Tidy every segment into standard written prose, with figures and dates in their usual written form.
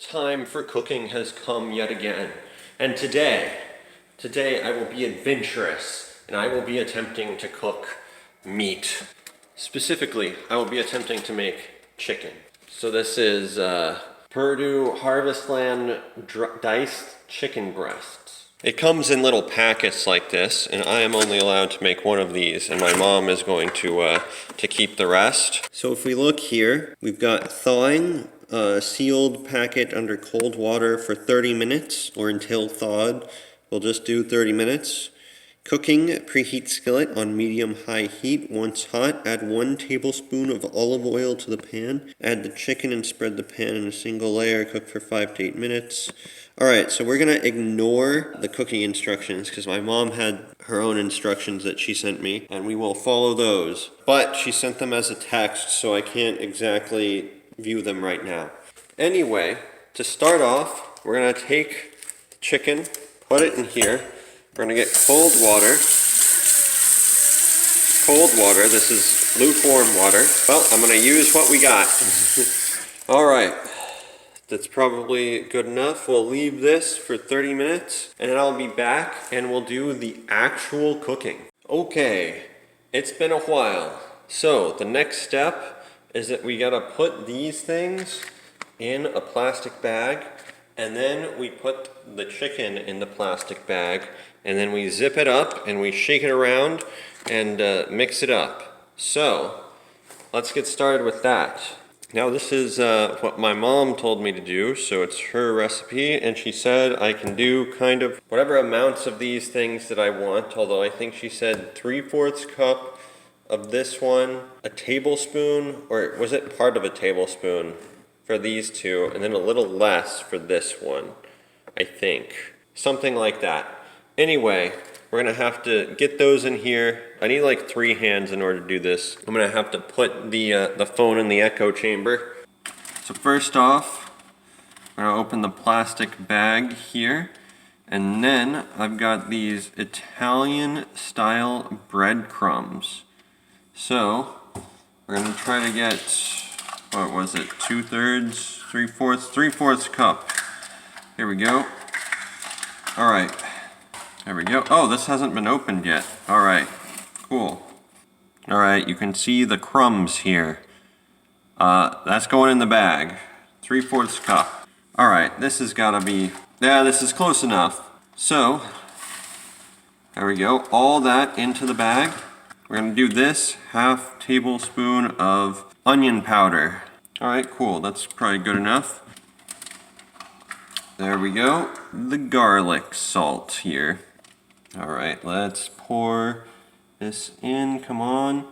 time for cooking has come yet again. And today I will be adventurous and I will be attempting to cook meat. Specifically, I will be attempting to make chicken. So this is Purdue Harvestland diced chicken breasts. It comes in little packets like this, and I am only allowed to make one of these, and my mom is going to keep the rest. So if we look here, we've got thawing, sealed packet under cold water for 30 minutes, or until thawed. We'll just do 30 minutes. Cooking, preheat skillet on medium-high heat. Once hot, add 1 tablespoon of olive oil to the pan. Add the chicken and spread the pan in a single layer. Cook for 5 to 8 minutes. Alright, so we're going to ignore the cooking instructions because my mom had her own instructions that she sent me, and we will follow those. But she sent them as a text, so I can't exactly view them right now. Anyway, to start off, we're going to take the chicken, put it in here. We're going to get cold water. Cold water. This is lukewarm water. Well, I'm going to use what we got. Alright. That's probably good enough. We'll leave this for 30 minutes. And then I'll be back and we'll do the actual cooking. Okay. It's been a while. So, the next step is that we got to put these things in a plastic bag. And then we put the chicken in the plastic bag. And then we zip it up and we shake it around and mix it up. So, let's get started with that. Now this is what my mom told me to do, so it's her recipe, and she said I can do kind of whatever amounts of these things that I want, although I think she said 3/4 cup of this one, a tablespoon, or was it part of a tablespoon for these two, and then a little less for this one, I think. Something like that. Anyway, we're going to have to get those in here. I need like 3 hands in order to do this. I'm going to have to put the phone in the echo chamber. So first off, I'm going to open the plastic bag here. And then I've got these Italian style breadcrumbs. So we're going to try to get, what was it, 2/3, 3/4 cup. Here we go. All right. There we go. Oh, this hasn't been opened yet. All right, cool. All right, you can see the crumbs here. That's going in the bag. 3/4 cup. All right, this has got to be, yeah, this is close enough. So, there we go. All that into the bag. We're going to do this 1/2 tablespoon of onion powder. All right, cool. That's probably good enough. There we go. The garlic salt here. All right, let's pour this in. Come on.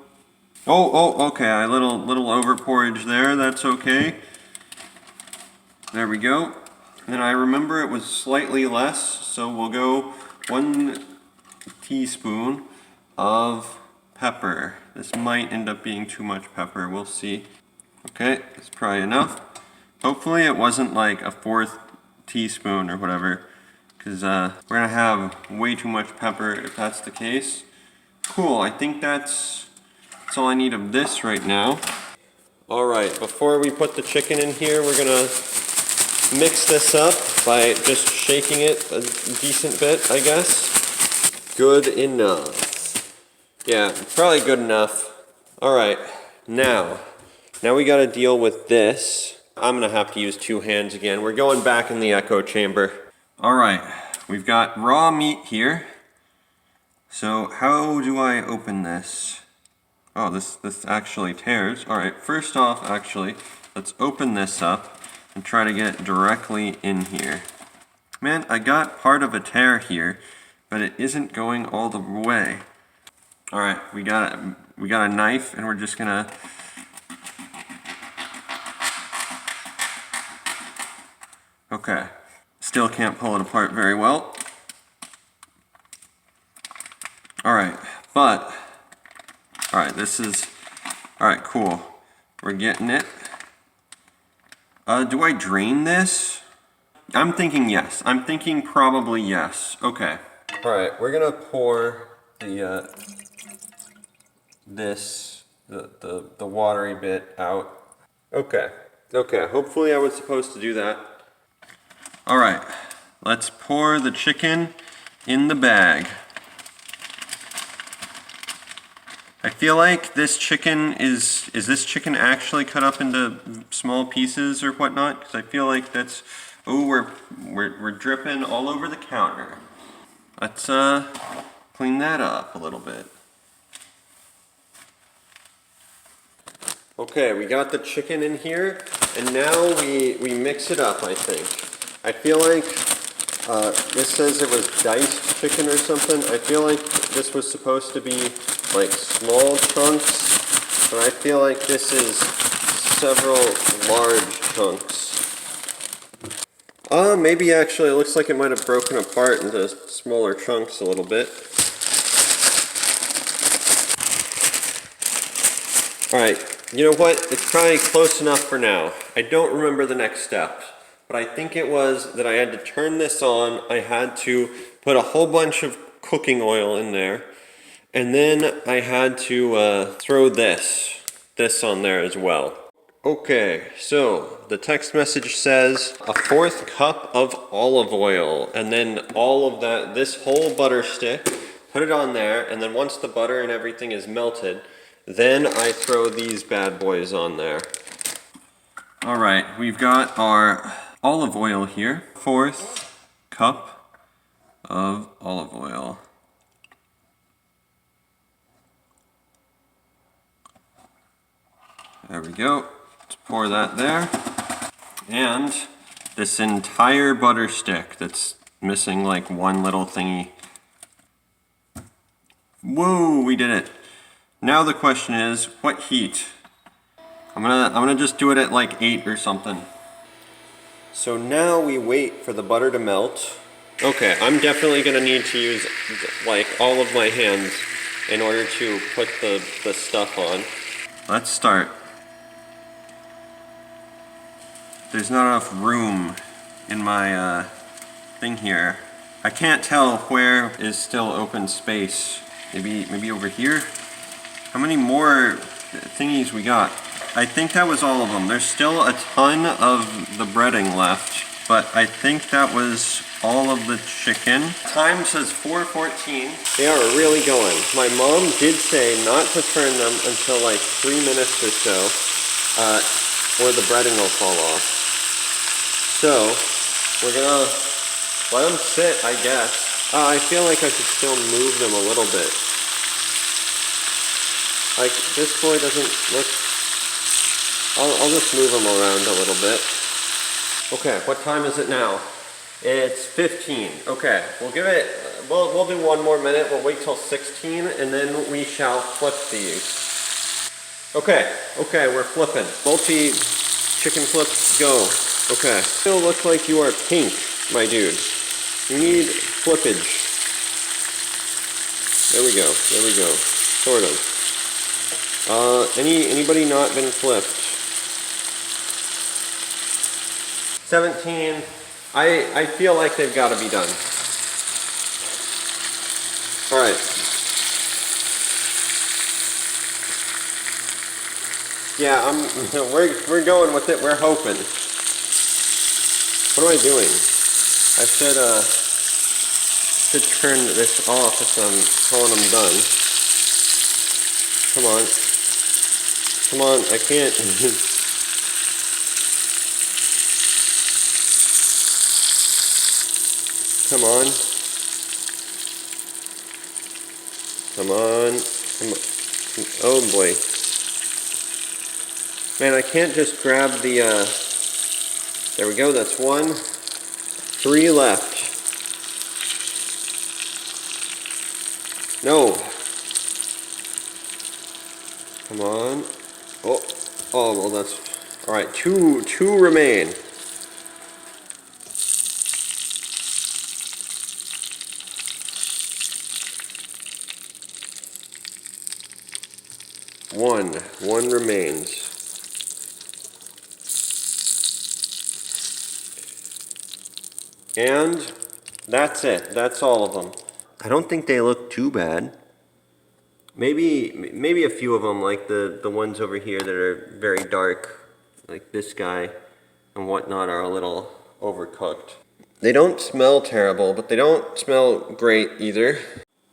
Oh, okay. A little over porridge there. That's okay. There we go. And then I remember it was slightly less, so we'll go 1 teaspoon of pepper. This might end up being too much pepper. We'll see. Okay, that's probably enough. Hopefully it wasn't like a 1/4 teaspoon or whatever, because we're going to have way too much pepper if that's the case. Cool, I think that's all I need of this right now. Alright, before we put the chicken in here, we're going to mix this up by just shaking it a decent bit, I guess. Good enough. Yeah, probably good enough. Alright, now we got to deal with this. I'm going to have to use 2 hands again. We're going back in the echo chamber. Alright, we've got raw meat here. So how do I open this? Oh, this actually tears. Alright, first off, actually, let's open this up and try to get it directly in here. Man, I got part of a tear here, but it isn't going all the way. Alright, we got a knife, and we're just gonna okay. Still can't pull it apart very well. Alright, this is, alright, cool. We're getting it. Do I drain this? I'm thinking yes. I'm thinking probably yes. Okay. Alright, we're gonna pour the watery bit out. Okay, hopefully I was supposed to do that. All right, let's pour the chicken in the bag. I feel like this chicken is this chicken actually cut up into small pieces or whatnot? Because I feel like that's, oh, we're dripping all over the counter. Let's clean that up a little bit. Okay, we got the chicken in here, and now we mix it up, I think. I feel like this says it was diced chicken or something. I feel like this was supposed to be like small chunks, but I feel like this is several large chunks. Maybe actually it looks like it might have broken apart into smaller chunks a little bit. Alright, you know what? It's probably close enough for now. I don't remember the next step, but I think it was that I had to turn this on. I had to put a whole bunch of cooking oil in there, and then I had to throw this on there as well. Okay, so the text message says a 1/4 cup of olive oil, and then all of that, this whole butter stick, put it on there, and then once the butter and everything is melted, then I throw these bad boys on there. All right, we've got our olive oil here, 1/4 cup of olive oil. There we go. Let's pour that there. And this entire butter stick that's missing like one little thingy. Whoa, we did it. Now the question is, what heat? I'm gonna just do it at like 8 or something. So now we wait for the butter to melt. Okay, I'm definitely gonna need to use like all of my hands in order to put the stuff on. Let's start. There's not enough room in my thing here. I can't tell where is still open space. Maybe over here? How many more thingies we got? I think that was all of them. There's still a ton of the breading left, but I think that was all of the chicken. Time says 4:14. They are really going. My mom did say not to turn them until like 3 minutes or so, or the breading will fall off. So, we're gonna let them sit, I guess. I feel like I should still move them a little bit. Like, this boy doesn't look... I'll just move him around a little bit. Okay, what time is it now? It's 15. Okay, we'll give it... We'll do one more minute. We'll wait till 16, and then we shall flip these. Okay, we're flipping. Multi-chicken flip, go. Okay. Still look like you are pink, my dude. You need flippage. There we go. Sort of. Anybody not been flipped? 17. I feel like they've got to be done. All right. Yeah, we're going with it. We're hoping. What am I doing? I should turn this off if I'm calling them done. Come on, I can't. Come on. Oh boy. Man, I can't just grab the, there we go, that's 1. 3 left. No. Come on. Oh, well that's, alright, 2 remain. One remains. And that's it. That's all of them. I don't think they look too bad. Maybe a few of them, like the ones over here that are very dark, like this guy and whatnot, are a little overcooked. They don't smell terrible, but they don't smell great either.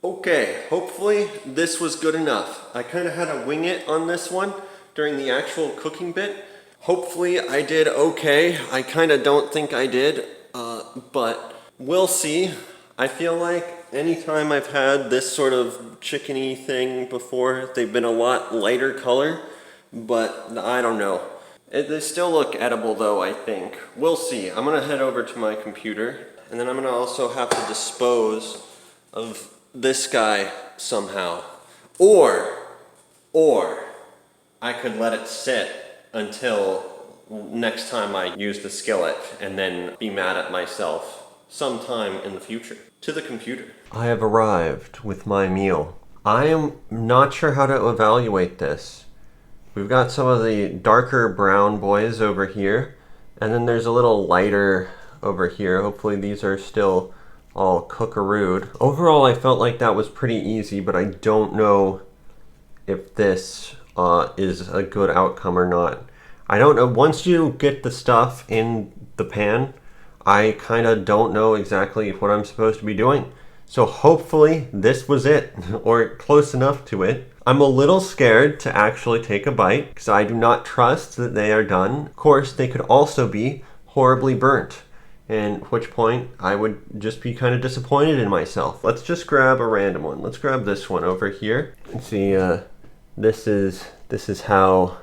Okay, hopefully this was good enough. I kind of had to wing it on this one during the actual cooking bit. Hopefully I did okay. I kind of don't think I did, but we'll see. I feel like anytime I've had this sort of chickeny thing before, they've been a lot lighter color, but I don't know. They still look edible though, I think. We'll see. I'm gonna head over to my computer, and then I'm gonna also have to dispose of this guy somehow. Or I could let it sit until next time I use the skillet and then be mad at myself sometime in the future. To the computer. I have arrived with my meal. I am not sure how to evaluate this. We've got some of the darker brown boys over here, and then there's a little lighter over here. Hopefully these are still all cookarooed. Overall, I felt like that was pretty easy, but I don't know if this is a good outcome or not. I don't know. Once you get the stuff in the pan, I kind of don't know exactly what I'm supposed to be doing. So hopefully this was it, or close enough to it. I'm a little scared to actually take a bite because I do not trust that they are done. Of course, they could also be horribly burnt, and at which point I would just be kind of disappointed in myself. Let's just grab a random one. Let's grab this one over here. Let's see, this is how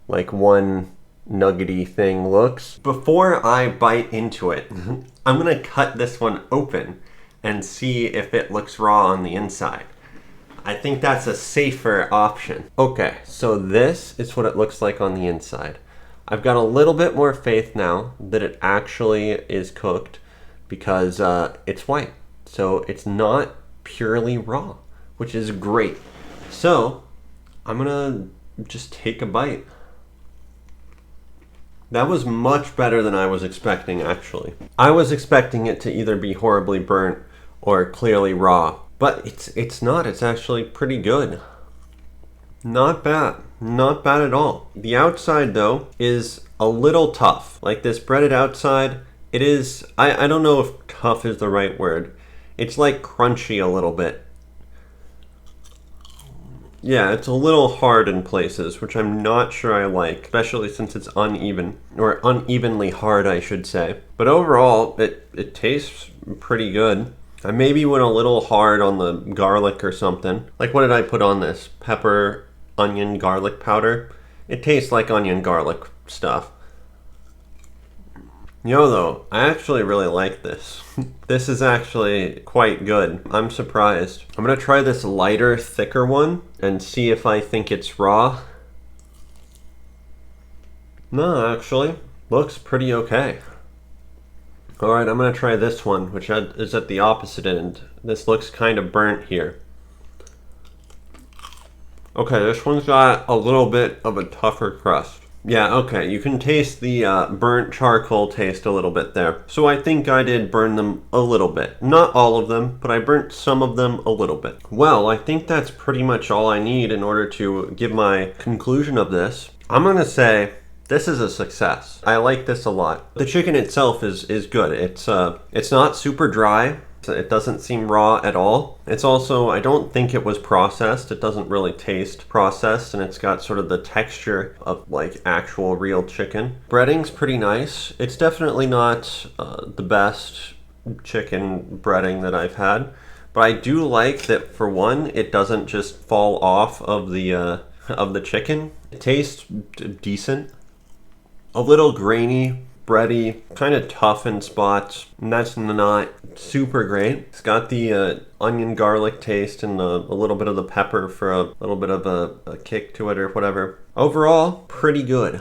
like one nuggety thing looks. Before I bite into it, I'm gonna cut this one open and see if it looks raw on the inside. I think that's a safer option. Okay, so this is what it looks like on the inside. I've got a little bit more faith now that it actually is cooked because it's white. So it's not purely raw, which is great. So I'm gonna just take a bite. That was much better than I was expecting, actually. I was expecting it to either be horribly burnt or clearly raw. But it's not. It's actually pretty good. Not bad. Not bad at all. The outside, though, is a little tough. Like this breaded outside, it is... I don't know if tough is the right word. It's like crunchy a little bit. Yeah, it's a little hard in places, which I'm not sure I like, especially since it's uneven. Or unevenly hard, I should say. But overall, it tastes pretty good. I maybe went a little hard on the garlic or something. Like, what did I put on this? Pepper, onion, garlic powder. It tastes like onion garlic stuff. Though, I actually really like this. This is actually quite good. I'm surprised. I'm gonna try this lighter, thicker one and see if I think it's raw. No, actually, looks pretty okay. Alright, I'm going to try this one, which is at the opposite end. This looks kind of burnt here. Okay, this one's got a little bit of a tougher crust. Yeah, okay, you can taste the burnt charcoal taste a little bit there. So I think I did burn them a little bit. Not all of them, but I burnt some of them a little bit. Well, I think that's pretty much all I need in order to give my conclusion of this. I'm going to say... this is a success. I like this a lot. The chicken itself is good. It's not super dry. It doesn't seem raw at all. It's also, I don't think it was processed. It doesn't really taste processed, and it's got sort of the texture of like actual real chicken. Breading's pretty nice. It's definitely not the best chicken breading that I've had, but I do like that for one, it doesn't just fall off of the chicken. It tastes decent. A little grainy, bready, kind of tough in spots, and that's not super great. It's got the onion garlic taste and a little bit of the pepper for a little bit of a kick to it or whatever. Overall, pretty good.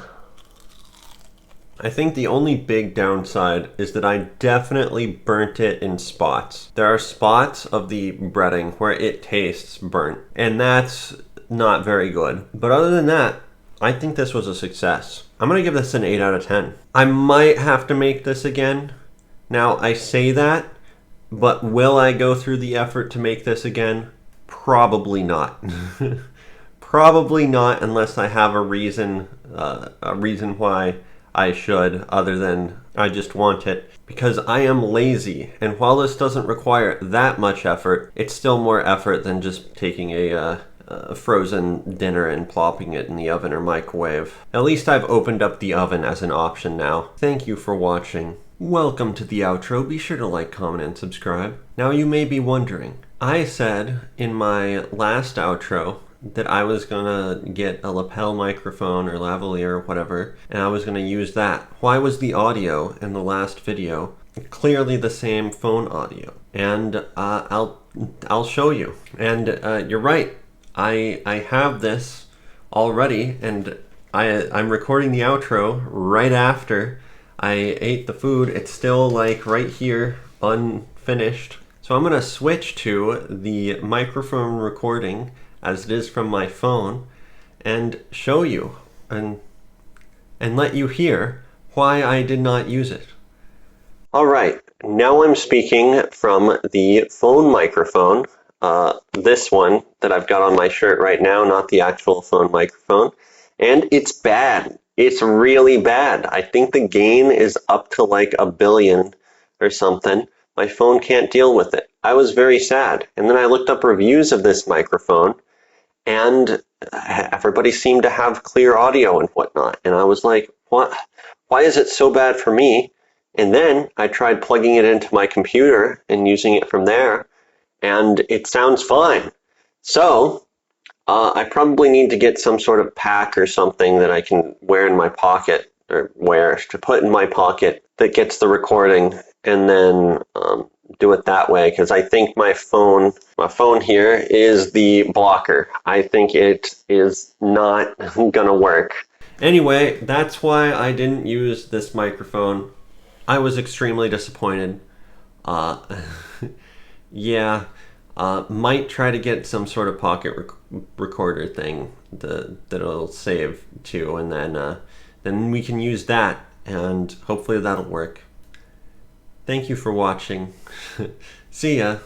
I think the only big downside is that I definitely burnt it in spots. There are spots of the breading where it tastes burnt, and that's not very good. But other than that, I think this was a success. I'm going to give this an 8 out of 10. I might have to make this again. Now, I say that, but will I go through the effort to make this again? Probably not. Probably not unless I have a reason why I should, other than I just want it, because I am lazy. And while this doesn't require that much effort, it's still more effort than just taking a frozen dinner and plopping it in the oven or microwave. At least I've opened up the oven as an option now. Thank you for watching. Welcome to the outro. Be sure to like, comment, and subscribe. Now you may be wondering, I said in my last outro that I was gonna get a lapel microphone or lavalier or whatever, and I was gonna use that. Why was the audio in the last video clearly the same phone audio? And I'll show you. And you're right. I have this already, and I'm recording the outro right after I ate the food. It's still like right here, unfinished. So I'm gonna switch to the microphone recording as it is from my phone and show you and let you hear why I did not use it. All right, now I'm speaking from the phone microphone. This one that I've got on my shirt right now, not the actual phone microphone. And it's bad. It's really bad. I think the gain is up to like 1 billion or something. My phone can't deal with it. I was very sad. And then I looked up reviews of this microphone, and everybody seemed to have clear audio and whatnot. And I was like, what? Why is it so bad for me? And then I tried plugging it into my computer and using it from there, and it sounds fine. So I probably need to get some sort of pack or something that I can wear in my pocket, or put in my pocket that gets the recording, and then do it that way, because I think my phone here is the blocker. I think it is not gonna work. Anyway, that's why I didn't use this microphone. I was extremely disappointed. Yeah, might try to get some sort of pocket recorder thing that'll save to, and then we can use that, and hopefully that'll work. Thank you for watching. See ya.